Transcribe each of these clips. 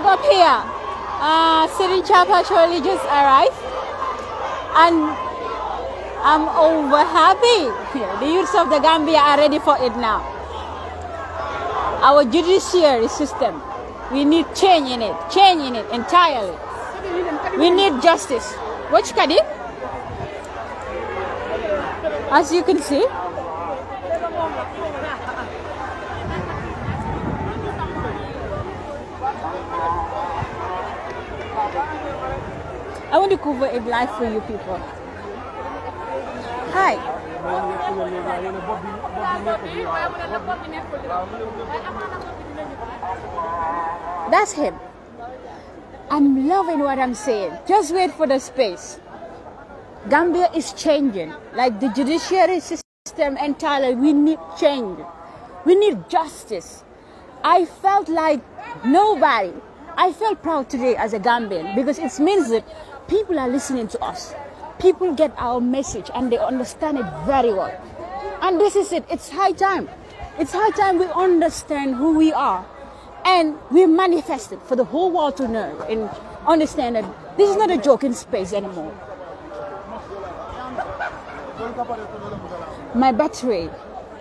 look up here. City Chapel actually just arrived, and I'm over happy. The youths of the Gambia are ready for it now. Our judiciary system, we need change in it entirely. We need justice. Watch Kadi. As you can see, I want to cover it live for you people. Hi. That's him. I'm loving what I'm saying. Just wait for the space. Gambia is changing. Like the judiciary system entirely, we need change. We need justice. I felt like nobody. I felt proud today as a Gambian because it means that people are listening to us. People get our message and they understand it very well. And this is it. It's high time. It's high time we understand who we are. And we manifest it for the whole world to know and understand that this is not a joke in space anymore. My battery.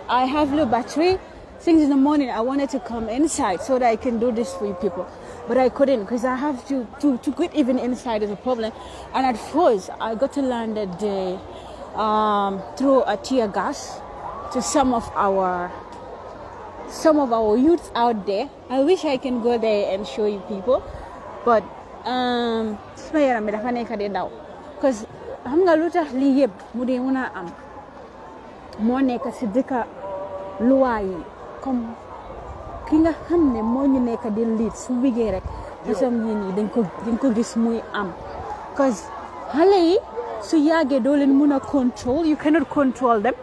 I have low battery. Since in the morning I wanted to come inside so that I can do this for you people. But I couldn't because I have to quit even inside is a problem. And at first I got to learn that they throw a tear gas to some of our youths out there. I wish I can go there and show you people. But because I'm gonna look at li yeb mu de muna am mo nek ci deka loi yi comme ki nga xamne mo ñu nek di lead su bigé rek fasam yi ni dañ ko gis muy am cuz xalé yi su yagé do len mëna control, you cannot control them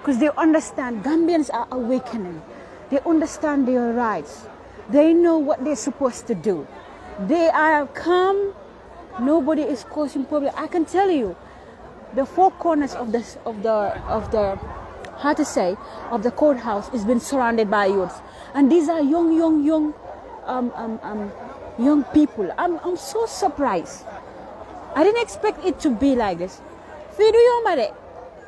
because they understand Gambians are awakening. They understand their rights. They know what they're supposed to do. They are calm. Nobody is causing problem. I can tell you, the four corners of the how to say of the courthouse is been surrounded by youths, and these are young people. I'm so surprised. I didn't expect it to be like this.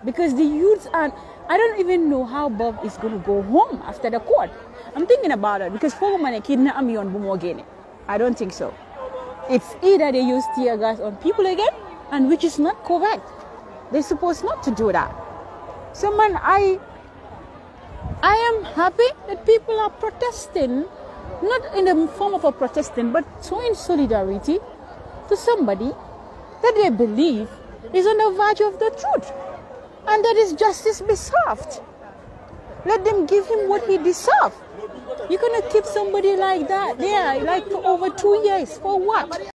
Because the youths are. I don't even know how Bob is going to go home after the court. I'm thinking about it because I don't think so. It's either they use tear gas on people again, and which is not correct. They're supposed not to do that. So man, I am happy that people are protesting, not in the form of a protesting, but showing solidarity to somebody that they believe is on the verge of the truth. And that is justice be served. Let them give him what he deserves. You're going to keep somebody like that there, like for over 2 years. For what?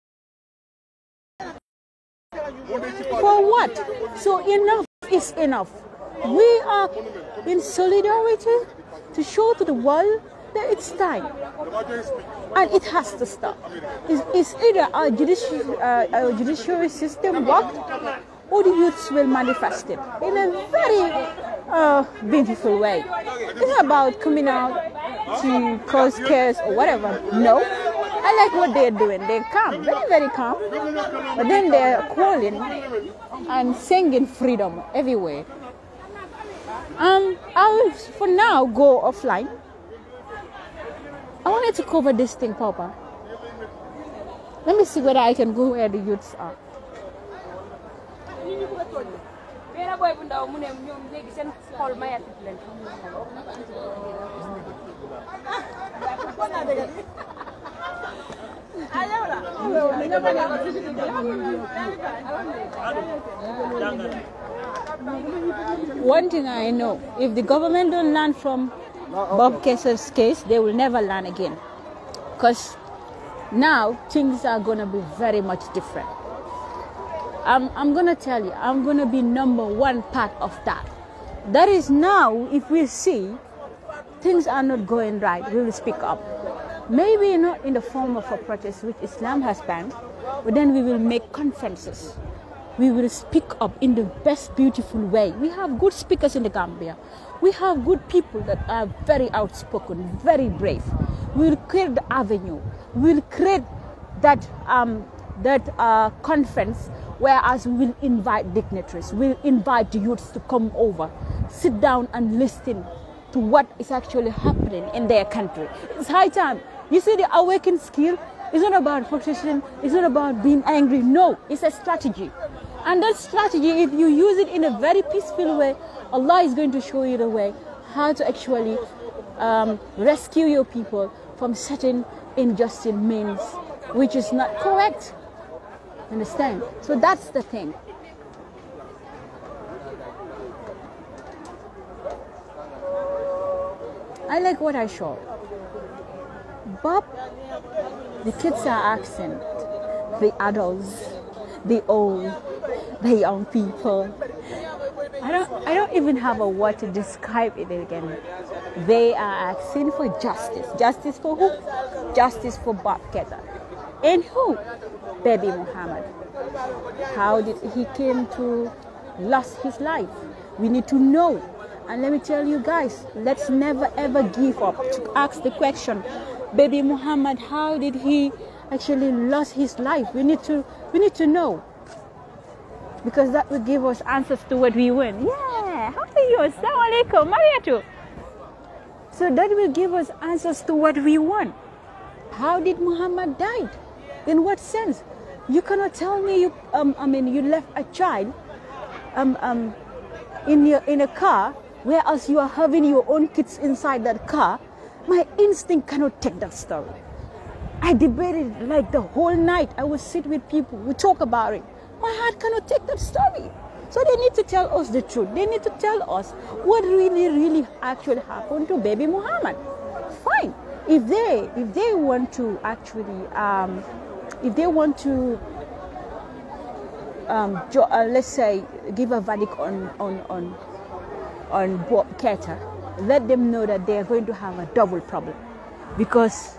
For what? So enough is enough. We are in solidarity to show to the world that it's time. And it has to stop. It's either our judiciary system worked, or the youths will manifest it in a very beautiful way. It's not about coming out to cause chaos or whatever. No. I like what they're doing. They're calm, very, very calm. But then they're calling and singing freedom everywhere. I will, for now, go offline. I wanted to cover this thing, Papa. Let me see whether I can go where the youths are. One thing I know, if the government don't learn from Bob Kesser's case, they will never learn again. Because now things are going to be very much different. I'm going to tell you, I'm going to be #1 part of that. That is now, if we see things are not going right, we will speak up. Maybe not in the form of a protest, which Islam has banned, but then we will make conferences. We will speak up in the best beautiful way. We have good speakers in the Gambia. We have good people that are very outspoken, very brave. We will create the avenue. We will create that conference, whereas we will invite dignitaries, we'll invite the youths to come over, sit down and listen to what is actually happening in their country. It's high time. You see, the awakened skill is not about protesting, it's not about being angry. No, it's a strategy. And that strategy, if you use it in a very peaceful way, Allah is going to show you the way how to actually rescue your people from certain injustice means, which is not correct. Understand? So that's the thing. I like what I saw. But the kids are asking, the adults, the old, the young people. I don't even have a word to describe it again. They are asking for justice. Justice for who? Justice for Bob Keita. And who? Baby Muhammad. How did he came to lose his life? We need to know. And let me tell you guys, let's never ever give up to ask the question, Baby Muhammad, how did he actually lose his life? We need to know. Because that will give us answers to what we want. Yeah, how are you? Assalamu alaikum, Mariatu. So that will give us answers to what we want. How did Muhammad die? In what sense? You cannot tell me you left a child in a car, whereas you are having your own kids inside that car. My instinct cannot take that story. I debated like the whole night. I would sit with people, we talk about it. My heart cannot take that story. So they need to tell us the truth. They need to tell us what really actually happened to baby Muhammad. Fine. If they want to actually let's say give a verdict on Bob Keita, let them know that they are going to have a double problem, because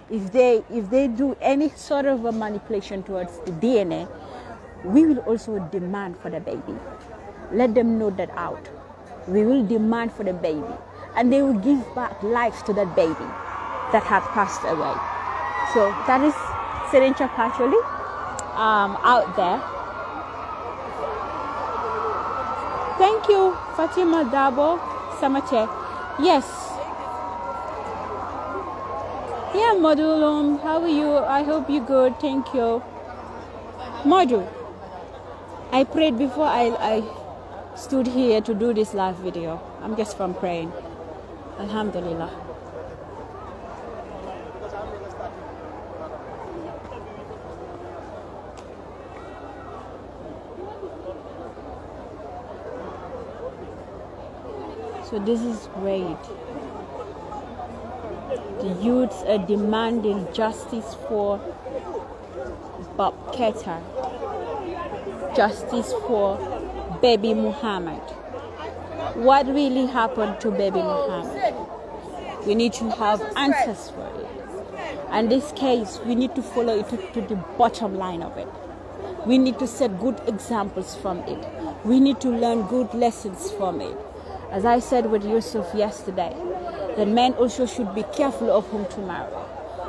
if they do any sort of a manipulation towards the DNA, we will also demand for the baby. Let them know that out. We will demand for the baby, and they will give back life to that baby that had passed away. So that is Serencha Pacholi out there. Thank you, Fatima Dabo Samache. Yes. Yeah, Modulum, how are you? I hope you're good. Thank you. Modu, I prayed before I stood here to do this live video. I'm just from praying. Alhamdulillah. So this is great. The youths are demanding justice for Bob Keita, justice for baby Muhammad. What really happened to baby Muhammad? We need to have answers for it. And this case, we need to follow it to the bottom line of it. We need to set good examples from it. We need to learn good lessons from it. As I said with Yusuf yesterday, that men also should be careful of whom to marry.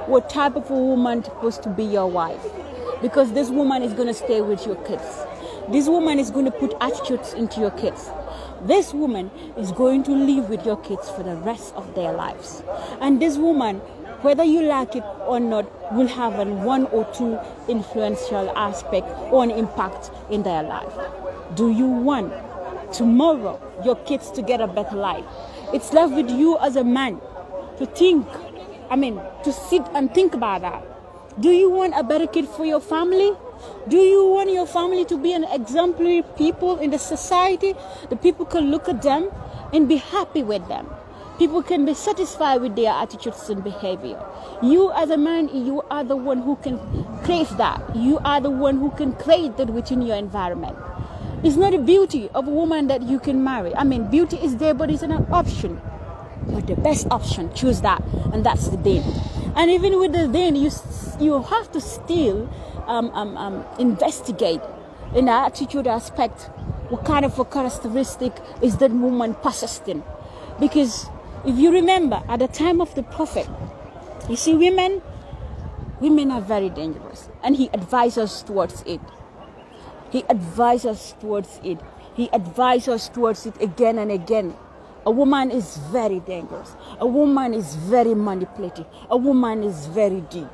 What type of a woman is supposed to be your wife? Because this woman is going to stay with your kids. This woman is going to put attitudes into your kids. This woman is going to live with your kids for the rest of their lives. And this woman, whether you like it or not, will have one or two influential aspect or an impact in their life. Do you want tomorrow your kids to get a better life? It's left with you as a man to think, to sit and think about that. Do you want a better kid for your family? Do you want your family to be an exemplary people in the society? The people can look at them and be happy with them. People can be satisfied with their attitudes and behavior. You as a man, you are the one who can crave that. You are the one who can create that within your environment. It's not a beauty of a woman that you can marry. Beauty is there, but it's not an option. But the best option, choose that, and that's the deen. And even with the deen, you have to still investigate in the attitude aspect. What kind of a characteristic is that woman possessing? Because if you remember, at the time of the Prophet, you see, women Women are very dangerous. And he advised us towards it. He advised us towards it. He advised us towards it again and again. A woman is very dangerous. A woman is very manipulative. A woman is very deep.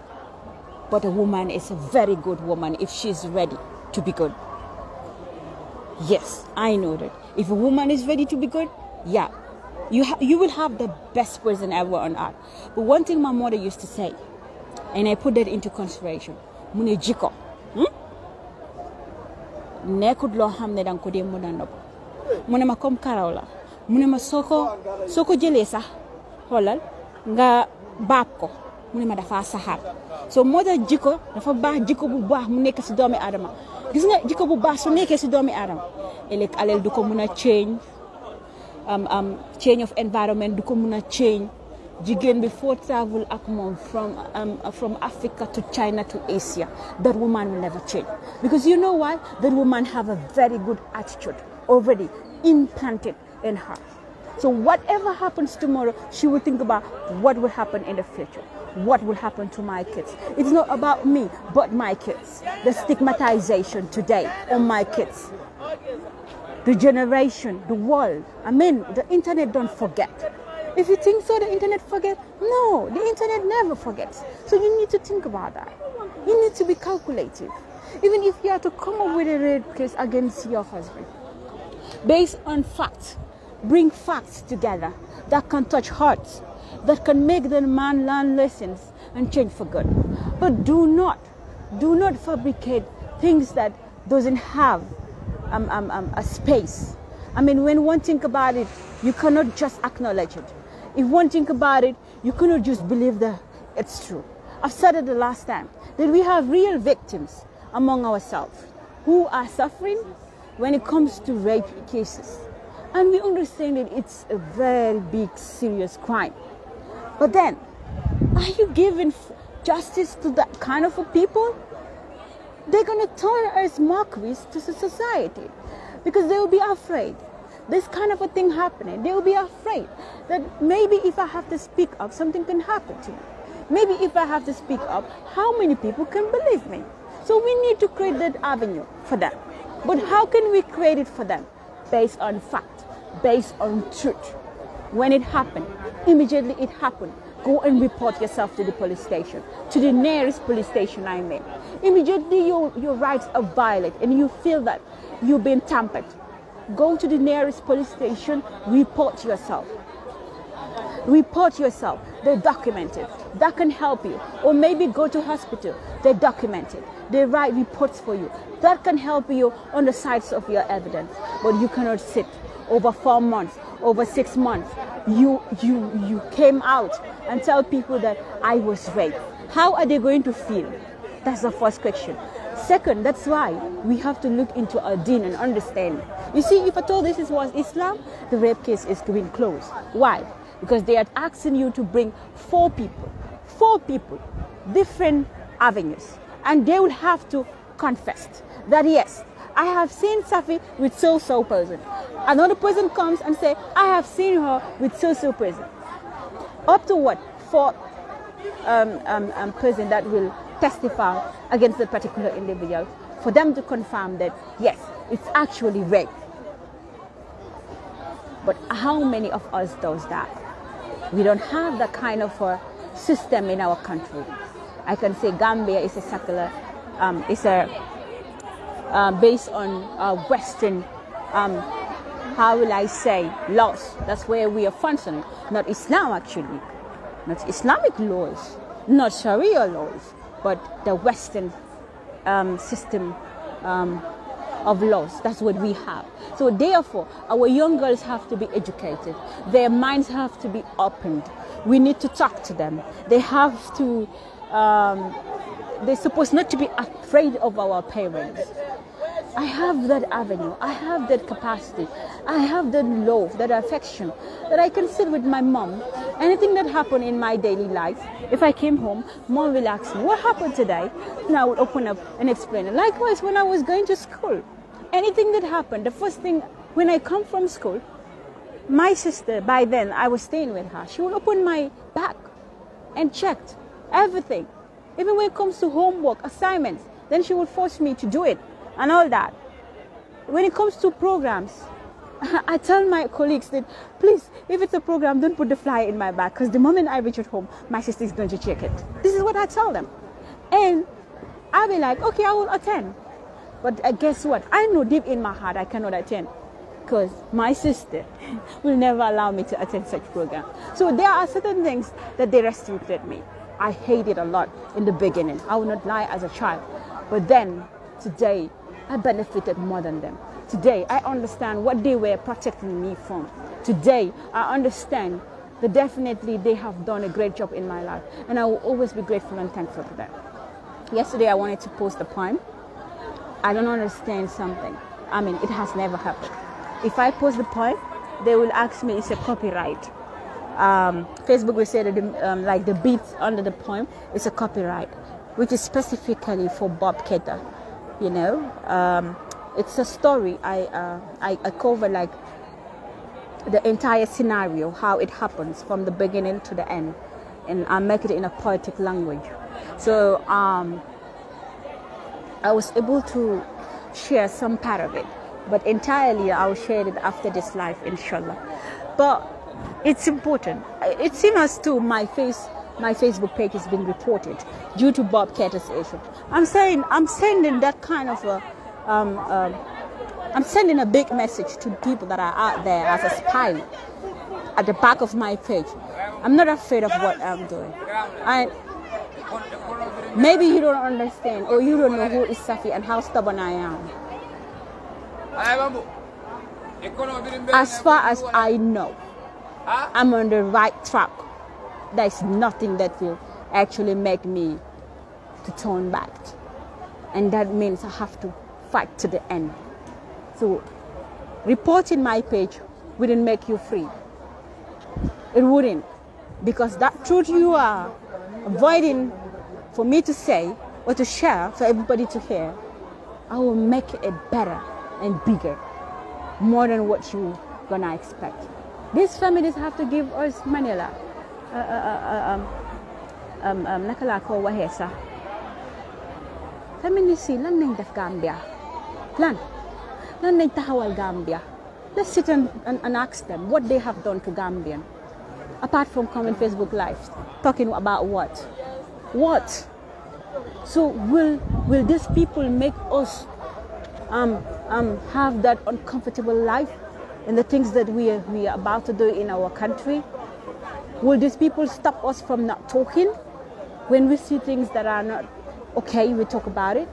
But a woman is a very good woman if she's ready to be good. Yes, I know that. If a woman is ready to be good, yeah, you will have the best person ever on earth. But one thing my mother used to say, and I put that into consideration, mune jiko. Nekut lo hamne dang ko de modando. Mune ma kom karawla. Mune ma soko jele sax holal nga bab ko. Mune ma dafa sahab. So mother jiko dafa baax jiko bu baax mu nekk ci doomi adama. Gis nga jiko bu baax su nekkee ci doomi adama. Elek alel du ko mëna change. Change of environment du ko mëna change. Jigen before travel ak mom from Africa to China to Asia, that woman will never change. Because you know why? That woman have a very good attitude already implanted in her. So whatever happens tomorrow, she will think about what will happen in the future. What will happen to my kids? It's not about me, but my kids. The stigmatization today on my kids. The generation, the world. I mean, the internet don't forget. If you think so, the internet forget? No, the internet never forgets. So you need to think about that. You need to be calculative. Even if you have to come up with a rape case against your husband, based on facts, bring facts together that can touch hearts, that can make the man learn lessons and change for good. But do not fabricate things that doesn't have a space. I mean, when one think about it, you cannot just acknowledge it. If one think about it, you cannot just believe that it's true. I've said it the last time, that we have real victims among ourselves who are suffering when it comes to rape cases. And we understand that it's a very big, serious crime. But then, are you giving justice to that kind of people? They're going to turn as mockeries to society because they will be afraid. This kind of a thing happening, they will be afraid that maybe if I have to speak up, something can happen to me. Maybe if I have to speak up, how many people can believe me? So we need to create that avenue for them. But how can we create it for them? Based on fact, based on truth. When it happened, immediately it happened. Go and report yourself to the police station, to the nearest police station I mean. Immediately your rights are violated and you feel that you've been tampered. Go to the nearest police station, report yourself. Report yourself. They document it. That can help you. Or maybe go to hospital. They document it. They write reports for you. That can help you on the sides of your evidence. But you cannot sit over 4 months, over 6 months. You came out and tell people that I was raped. How are they going to feel? That's the first question. Second, that's why we have to look into our deen and understand. You see, if at all this was Islam, the rape case is going close. Why? Because they are asking you to bring 4 people, different avenues, and they will have to confess that yes, I have seen Safi with so person. Another person comes and say, I have seen her with so person. Up to what? 4 person that will testify against the particular individual for them to confirm that yes, it's actually rape. But how many of us does that? We don't have that kind of a system in our country. I can say Gambia is a secular, based on Western, how will I say, laws. That's where we are functioning. Not Islam actually, not Islamic laws, not Sharia laws, but the Western system of laws. That's what we have. So therefore, our young girls have to be educated. Their minds have to be opened. We need to talk to them. They have to, they're supposed not to be afraid of our parents. I have that avenue. I have that capacity. I have that love, that affection, that I can sit with my mom. Anything that happened in my daily life, if I came home, mom will ask me, what happened today? And I would open up and explain it. Likewise, when I was going to school, anything that happened, the first thing, when I come from school, my sister, by then, I was staying with her, she would open my bag and checked everything. Even when it comes to homework, assignments, then she would force me to do it and all that. When it comes to programs, I tell my colleagues that, please, if it's a program, don't put the flyer in my bag, because the moment I reach at home, my sister is going to check it. This is what I tell them. And I'll be like, okay, I will attend. But guess what? I know deep in my heart I cannot attend, because my sister will never allow me to attend such program. So there are certain things that they restricted me. I hated a lot in the beginning. I will not lie, as a child. But then, today, I benefited more than them. Today, I understand what they were protecting me from. Today, I understand that definitely they have done a great job in my life. And I will always be grateful and thankful for that. Yesterday, I wanted to post a poem. I don't understand something. I mean, it has never happened. If I post the poem, they will ask me, it's a copyright. Facebook will say that like the beats under the poem is a copyright, which is specifically for Bob Ketter. You know, it's a story. I cover like the entire scenario, how it happens from the beginning to the end, and I make it in a poetic language. So I was able to share some part of it, but entirely I'll share it after this live, inshallah. But it's important. It's seen as too my Facebook page has been reported due to Bob Ketter's issue. I'm sending that kind of a I'm sending a big message to people that are out there as a spy at the back of my page. I'm not afraid of what I'm doing. Maybe you don't understand, or you don't know who is Safi and how stubborn I am. As far as I know, I'm on the right track. There's nothing that will actually make me to turn back. And that means I have to fight to the end. So reporting my page wouldn't make you free. It wouldn't. Because that truth you are avoiding for me to say or to share for everybody to hear, I will make it better and bigger, more than what you're gonna expect. These families have to give us Manila. Nakala ko wahesa. Feminists, lan nañ def Gambia? Lan nañ taxawal Gambia? Let's sit and ask them what they have done to Gambian. Apart from coming Facebook lives, talking about what? What? So will these people make us have that uncomfortable life and the things that we are about to do in our country? Will these people stop us from not talking? When we see things that are not okay, we talk about it.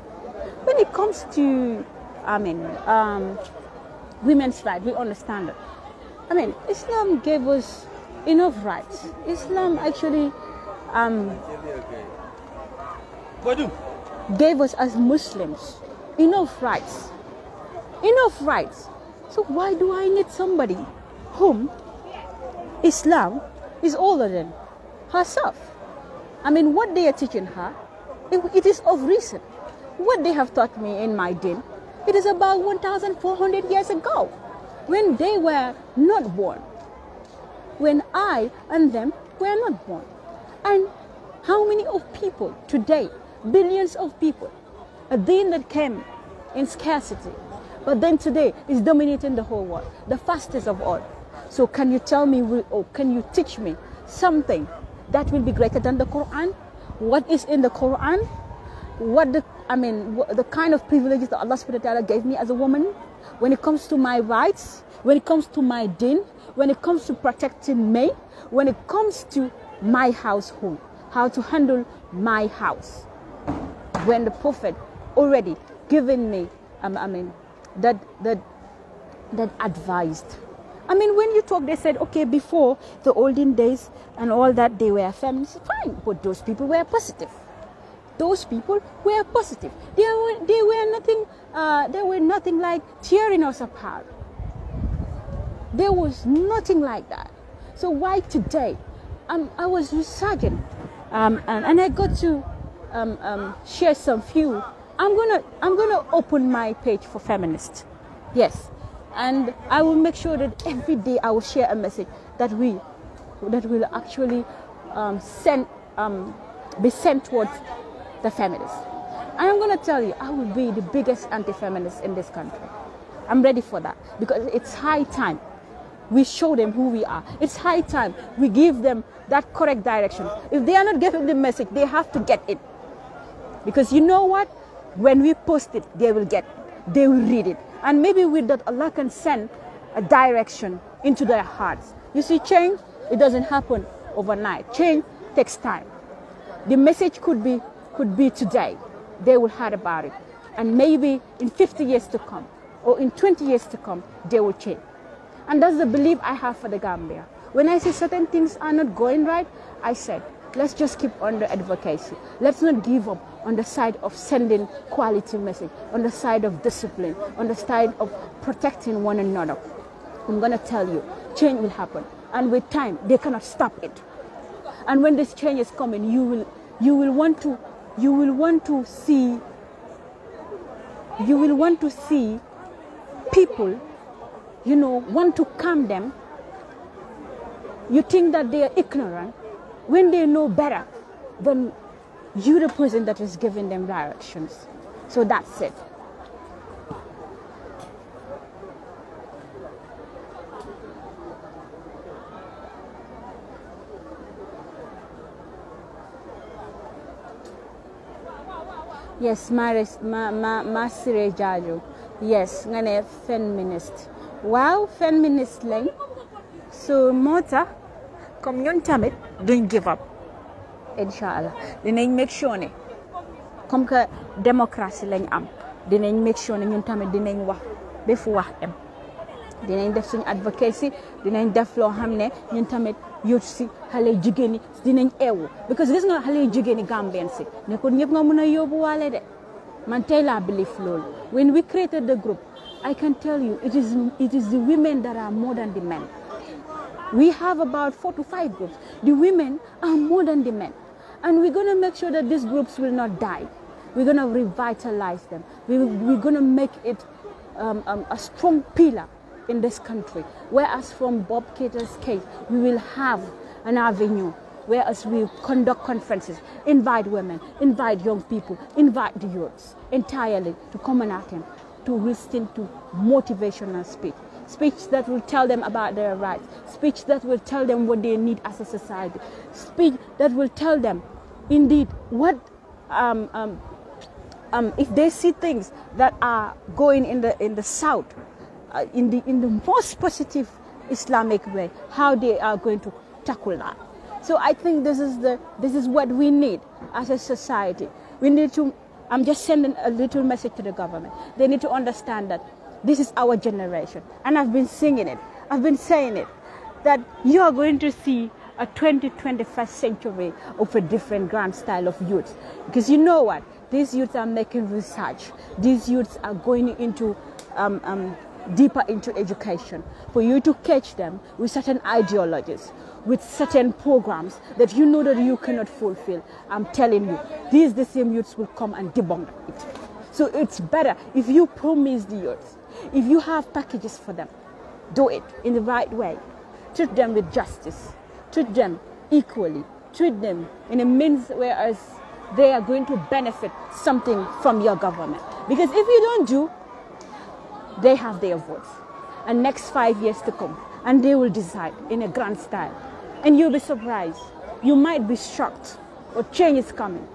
When it comes to, women's rights, we understand it. I mean, Islam gave us enough rights. Islam actually gave us as Muslims enough rights. Enough rights. So why do I need somebody whom Islam is older than herself? I mean, what they are teaching her, it is of recent. What they have taught me in my din, it is about 1,400 years ago, when they were not born. When I and them were not born. And how many of people today, billions of people, a din that came in scarcity, but then today is dominating the whole world, the fastest of all. So can you tell me, or can you teach me something that will be greater than the Quran? What is in the Quran? The kind of privileges that Allah subhanahu wa ta'ala gave me as a woman, when it comes to my rights, when it comes to my din, when it comes to protecting me, when it comes to my household, how to handle my house. When the Prophet already given me, that advised. I mean, when you talk, they said, okay, before the olden days and all that, they were feminists, fine, but those people were positive. Those people were positive. They were nothing like tearing us apart. There was nothing like that. So why today? I was researching, and I got to share some few. I'm gonna open my page for feminists. Yes. And I will make sure that every day I will share a message that will actually be sent towards the feminists. And I'm going to tell you, I will be the biggest anti-feminist in this country. I'm ready for that because it's high time we show them who we are. It's high time we give them that correct direction. If they are not getting the message, they have to get it. Because you know what? When we post it, they will get it. They will read it. And maybe with that, Allah can send a direction into their hearts. You see, change, it doesn't happen overnight. Change takes time. The message could be today. They will hear about it. And maybe in 50 years to come, or in 20 years to come, they will change. And that's the belief I have for the Gambia. When I see certain things are not going right, I said, let's just keep on the advocacy. Let's not give up on the side of sending quality message, on the side of discipline, on the side of protecting one another. I'm going to tell you, change will happen. And with time, they cannot stop it. And when this change is coming, you will want to see people, want to calm them. You think that they are ignorant when they know better than you, the person that is giving them directions. So that's it. Yes, Masire Jajo. Yes, ngane feminist. Wow, feminist lang. So mota, comme ñun tamit duñ give up. Inshallah. Dinañ make sure ne comme que démocratie lañ am. Dinañ make sure ne ñun tamit dinañ wax be fu wax em. Dinañ def suñu advocacy, dinañ def loo xam ne ñun tamit youth si xale jigéen ñi dinañ eewu because gis nga xale jigéen ñi Gambien si ne ko ñëpp nga mën a yóbbu waale de man tey laa believe loolu. When we created the group, I can tell you it is the women that are more than the men. We have about 4 to 5 groups. The women are more than the men. And we're going to make sure that these groups will not die. We're going to revitalize them. We're going to make it a strong pillar in this country. Whereas from Bob Cater's case, we will have an avenue. Whereas we conduct conferences, invite women, invite young people, invite the youths entirely to come and attend, to listen to motivational speech. Speech that will tell them about their rights. Speech that will tell them what they need as a society. Speech that will tell them, indeed, what if they see things that are going in the south, in the most positive Islamic way, how they are going to tackle that. So I think this is what we need as a society. We need to. I'm just sending a little message to the government. They need to understand that this is our generation. And I've been singing it. I've been saying it. That you are going to see a 21st century of a different grand style of youth. Because you know what? These youths are making research. These youths are going into deeper into education. For you to catch them with certain ideologies, with certain programs that you know that you cannot fulfill, I'm telling you, these the same youths will come and debunk it. So it's better if you promise the youths, if you have packages for them, do it in the right way. Treat them with justice. Treat them equally. Treat them in a means whereas they are going to benefit something from your government. Because if you don't do, they have their votes. And next 5 years to come, and they will decide in a grand style. And you'll be surprised. You might be shocked, but change is coming.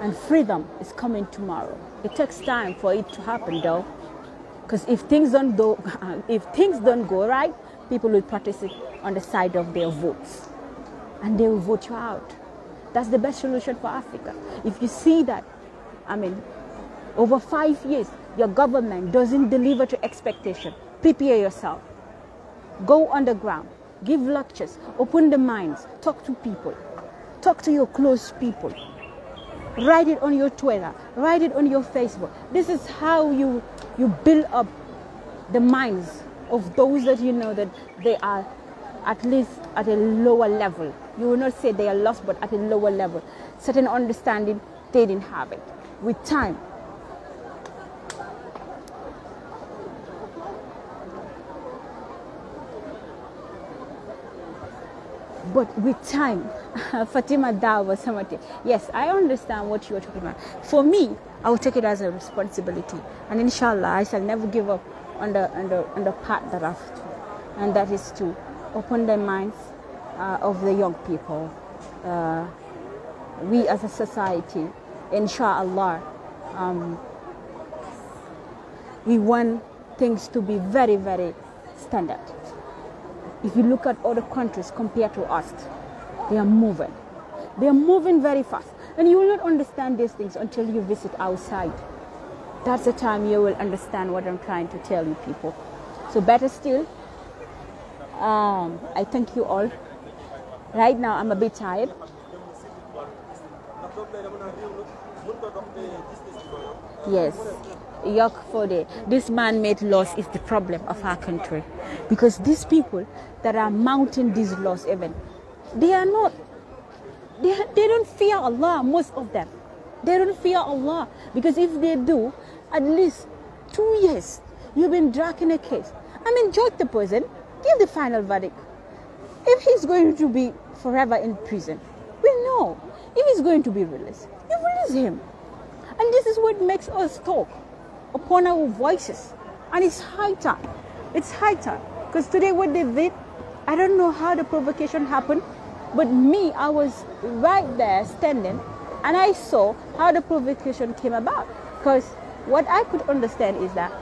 And freedom is coming tomorrow. It takes time for it to happen, though. Because if things don't go right, people will practice it on the side of their votes. And they will vote you out. That's the best solution for Africa. If you see that, over 5 years, your government doesn't deliver to expectation, prepare yourself. Go underground, give lectures, open the minds, talk to people, talk to your close people. Write it on your Twitter, write it on your Facebook. This is how you build up the minds of those that you know that they are at least at a lower level. You will not say they are lost, but at a lower level. Certain understanding, they didn't have it. With time, But with time, Fatima Dawa Samati, yes, I understand what you are talking about. For me, I will take it as a responsibility. And inshallah, I shall never give up on the path that I've to. And that is to open the minds of the young people. We as a society, inshallah, we want things to be very, very standard. If you look at other countries compared to us, they are moving. They are moving very fast. And you will not understand these things until you visit outside. That's the time you will understand what I'm trying to tell you people. So better still, I thank you all. Right now I'm a bit tired. Yes. This man-made laws is the problem of our country, because these people that are mounting these laws, even they don't fear Allah. Most of them, they don't fear Allah, because if they do, at least 2 years you've been dragging a case. I mean, judge the person, give the final verdict. If he's going to be forever in prison, we know. If he's going to be released, you release him. And this is what makes us talk upon our voices. And it's high time. It's high time. Because today what they did, I don't know how the provocation happened, but me, I was right there standing and I saw how the provocation came about. Because what I could understand is that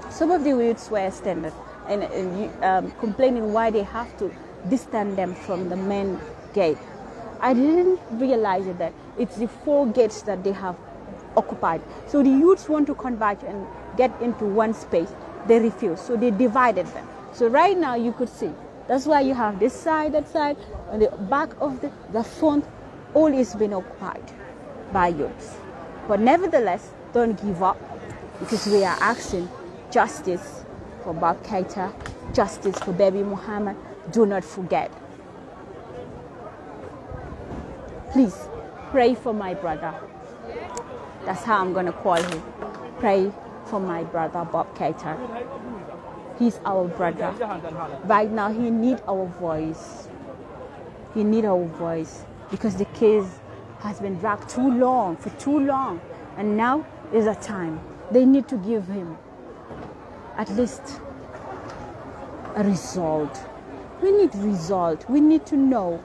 some of the youths were standing and complaining why they have to distance them from the main gate. I didn't realize that it's the 4 gates that they have occupied. So the youths want to converge and get into one space. They refuse. So they divided them. So right now you could see. That's why you have this side, that side, and the back of the front, all is being occupied by youths. But nevertheless, don't give up, because we are asking justice for Bob Keita, justice for Baby Muhammad. Do not forget. Please pray for my brother. That's how I'm going to call him. Pray for my brother, Bob Keita. He's our brother. Right now, he needs our voice. He needs our voice, because the case has been dragged for too long. And now is a time. They need to give him at least a result. We need result. We need to know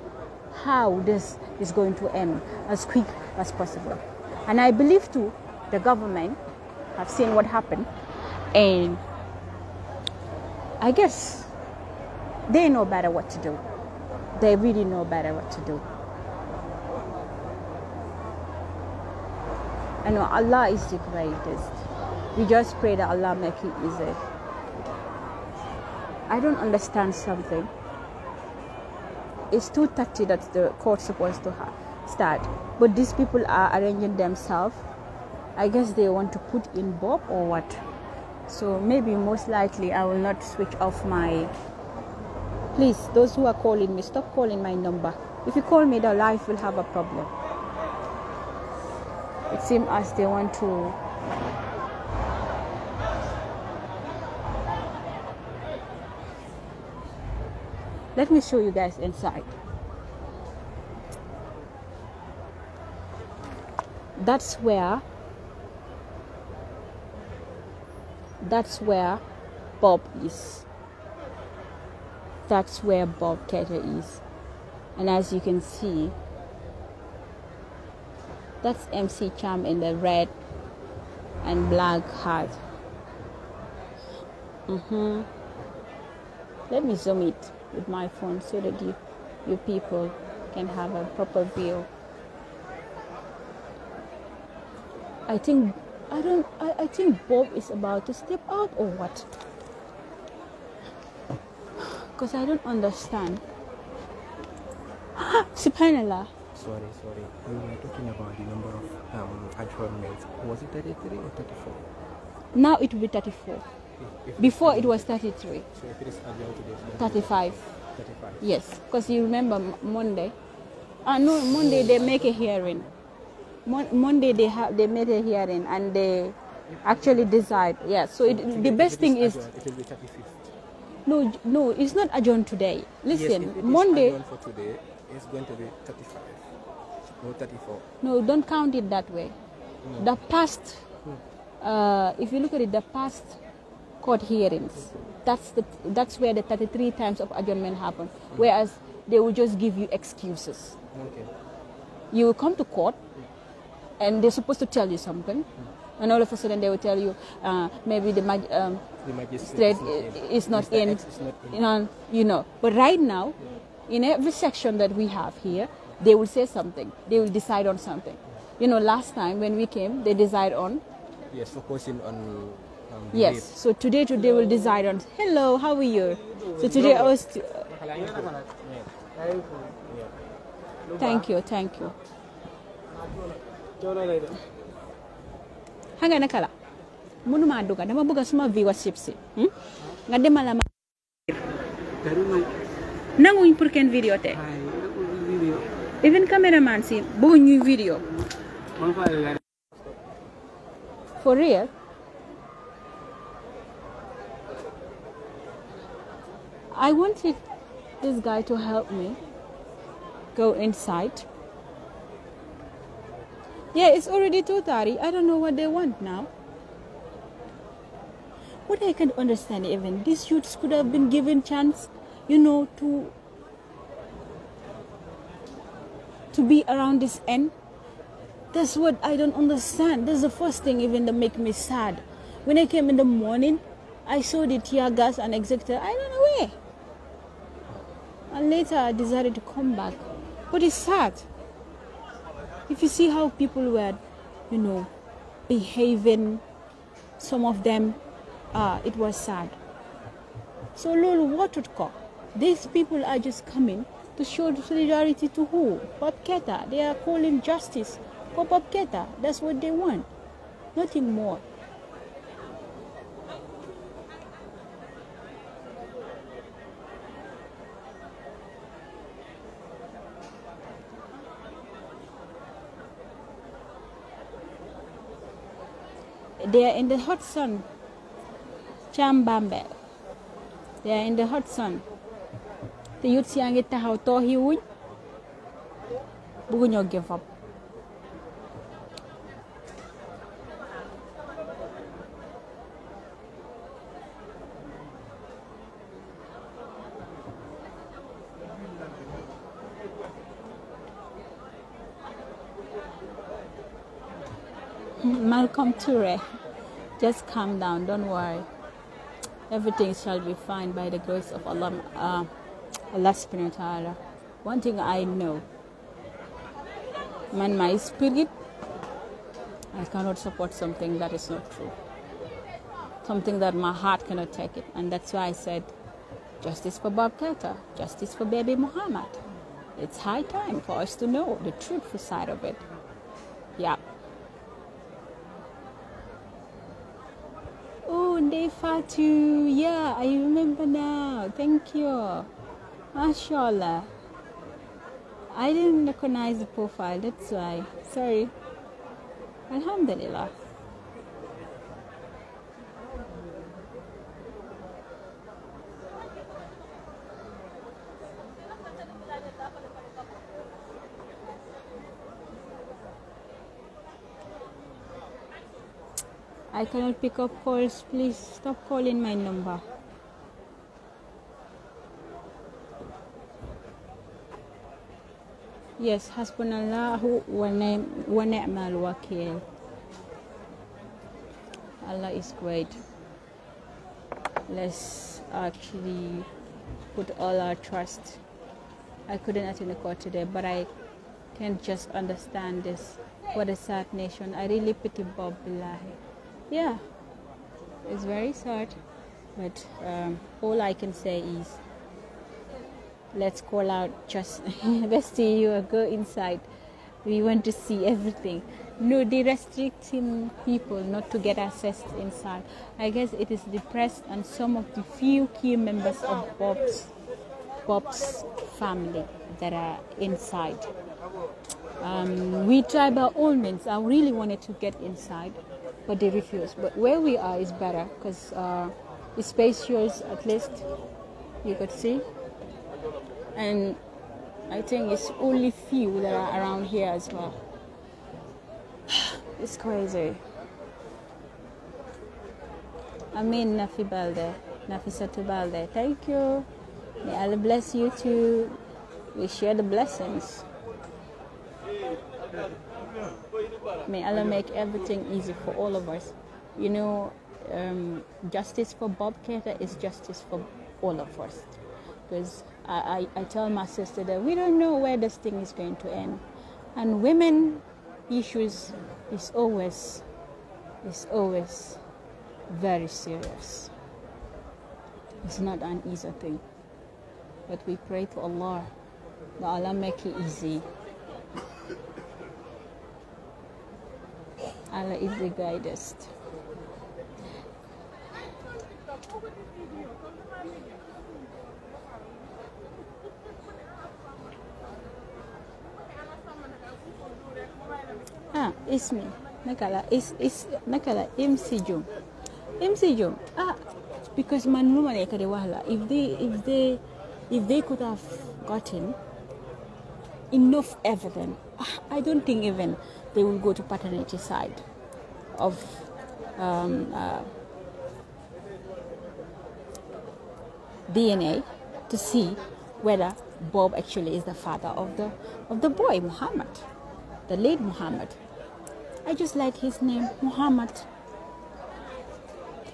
how this is going to end as quick as possible. And I believe too, the government have seen what happened, and I guess they know better what to do. They really know better what to do. I know Allah is the greatest. We just pray that Allah make it easy. I don't understand something. It's 2:30 that the court's supposed to start, but these people are arranging themselves. I guess they want to put in Bob or what. So maybe most likely I will not switch off my... Please, those who are calling me, stop calling my number. If you call me, the life will have a problem. It seems as they want to... Let me show you guys inside. That's where Bob is. That's where Bob Keita is. And as you can see, that's MC Cham in the red and black hat. Let me zoom it with my phone so that you people can have a proper view. I think Bob is about to step out or what? Because I don't understand. Subhanallah. Sorry. We were talking about the number of adjournments. Was it 33 or 34? Now it will be 34. Before it was 33. So if it is adjourned today, 35. 35. Yes, because you remember Monday. No, Monday they make a hearing. Monday they made a hearing and they actually decide. Yeah, so the best thing is... It will be 35th. No, it's not adjourned today. Listen, yes, if it is Monday. adjourned for today, it's going to be 35. No, 34. No, don't count it that way. No. The past, if you look at it, the past court hearings, that's where the 33 times of adjournment happen. Whereas they will just give you excuses. Okay. You will come to court, and they're supposed to tell you something, and all of a sudden they will tell you maybe the magistrate is not in. You know. But right now, in every section that we have here, they will say something. They will decide on something. You know, last time when we came, they decide on. Yes, focusing on. Yes. Rape. So today they will decide on. Hello, how are you? So today I was. Thank you. Hanga nakala. Munu maduga. Dama buga suma viewership si. Ngade malama. Nangu impurken video te. Even cameraman si bugu new video. For real? I wanted this guy to help me go inside. Yeah, it's already 2:30. I don't know what they want now. What I can understand even, these youths could have been given chance, you know, to be around this end. That's what I don't understand. That's the first thing even that make me sad. When I came in the morning, I saw the tear gas and executive. I don't know where. And later I decided to come back. But it's sad. If you see how people were, you know, behaving, some of them, it was sad. So Lolo, what would come? These people are just coming to show solidarity to who? Bob Keta. They are calling justice for Bob Keta. That's what they want. Nothing more. They are in the hot sun. Chambambe. They are in the hot sun. The youths yang taxaw tooxi wuñ bëggu ñoo give up. Malcolm Toure, just calm down, don't worry. Everything shall be fine by the grace of Allah, Allah subhanahu wa ta'ala. One thing I know, man, my spirit, I cannot support something that is not true. Something that my heart cannot take it. And that's why I said, justice for Bob Keta, justice for baby Muhammad. It's high time for us to know the truthful side of it. Yeah. Oh, Ndey Fatu, yeah, I remember now. Thank you. MashaAllah. I didn't recognize the profile, that's why. Sorry. Alhamdulillah. I cannot pick up calls. Please stop calling my number. Yes, Hasbunallahu wa ni'mal wakil. Allah is great. Let's actually put all our trust. I couldn't attend the court today, but I can just understand this. What a sad nation. I really pity Bob Billahi. Yeah, it's very sad, but all I can say is let's call out just let's see you go inside. We want to see everything. No, they restricting people not to get access inside. I guess it is the press and some of the few key members of Bob's family that are inside. We tried by all means. I really wanted to get inside, but they refused. But where we are is better because It's spacious, at least you could see. And I think it's only few that are around here as well. It's crazy. I mean, Nafi Balde, Nafisatu Balde, thank you. May Allah bless you too. We share the blessings. May Allah make everything easy for all of us. You know, justice for Bob Keita is justice for all of us. Because I tell my sister that we don't know where this thing is going to end. And women issues is always very serious. It's not an easy thing. But we pray to Allah that Allah make it easy. Allah is the guidest. It's me. Nakala MC Jum. Because man normally kade wahla. If they could have gotten enough evidence, I don't think even they will go to paternity side of DNA to see whether Bob actually is the father of the boy Muhammad, the late Muhammad. I just like his name, Muhammad.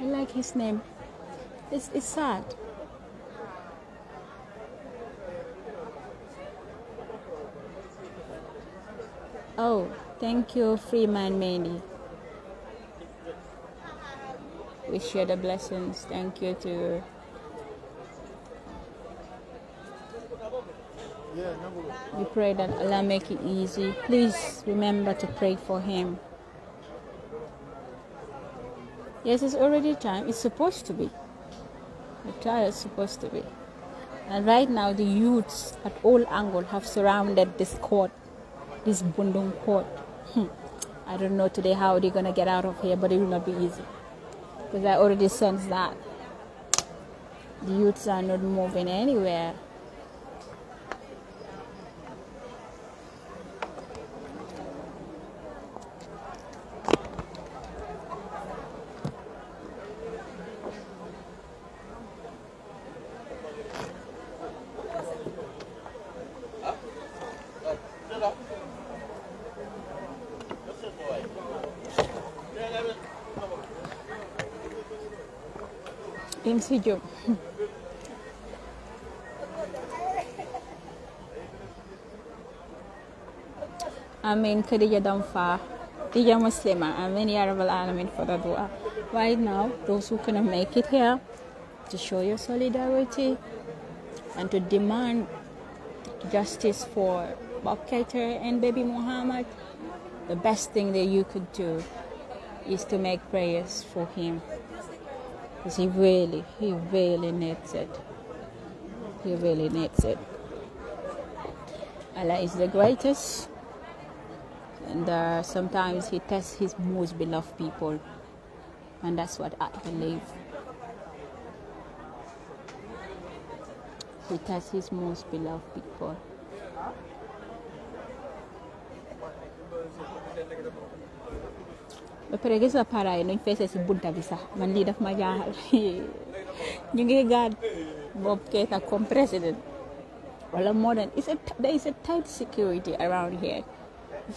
I like his name. It's sad. Oh, thank you, Freeman Mandy. We share the blessings. Thank you to. We pray that Allah make it easy. Please remember to pray for him. Yes, it's already time. It's supposed to be. The trial is supposed to be. And right now, the youths at all angles have surrounded this court, this Bundung court. I don't know today how they're going to get out of here, but it will not be easy. Because I already sense that the youths are not moving anywhere. MC Joe. Amin Khadija Damfa, Dija Muslima, Amin Ya Rabbal Alamin for the dua. Right now, those who cannot make it here, to show your solidarity and to demand justice for Bob Keita and baby Muhammad, the best thing that you could do is to make prayers for him. Because he really needs it. He really needs it. Allah is the greatest. And sometimes he tests his most beloved people. And that's what I believe. He tests his most beloved people. ba pare gis nga para yi nuñ feesee si bunta bi sax man lii daf ma jaaxal ñu ngi gaad Bob Keita comme président wala more than there is a tight security around here,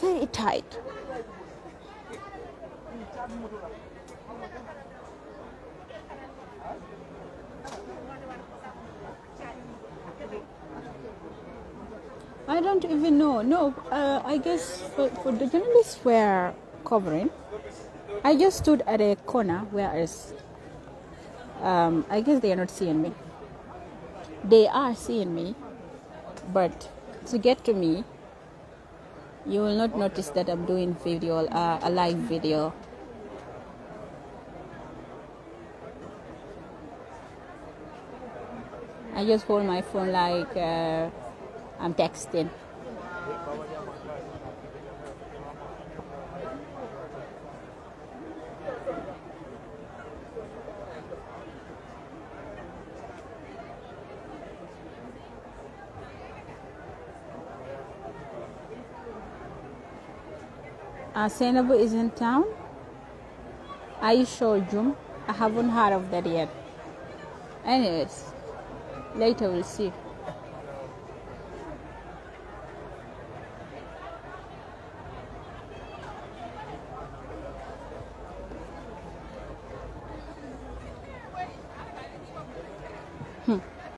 very tight. I don't even know. No, I guess for the journalists were covering, I just stood at a corner where I guess they are not seeing me. They are seeing me, but to get to me, you will not notice that I'm doing video, a live video. I just hold my phone like I'm texting. Senabu is in town? Are you sure, Jum? I haven't heard of that yet. Anyways, later we'll see.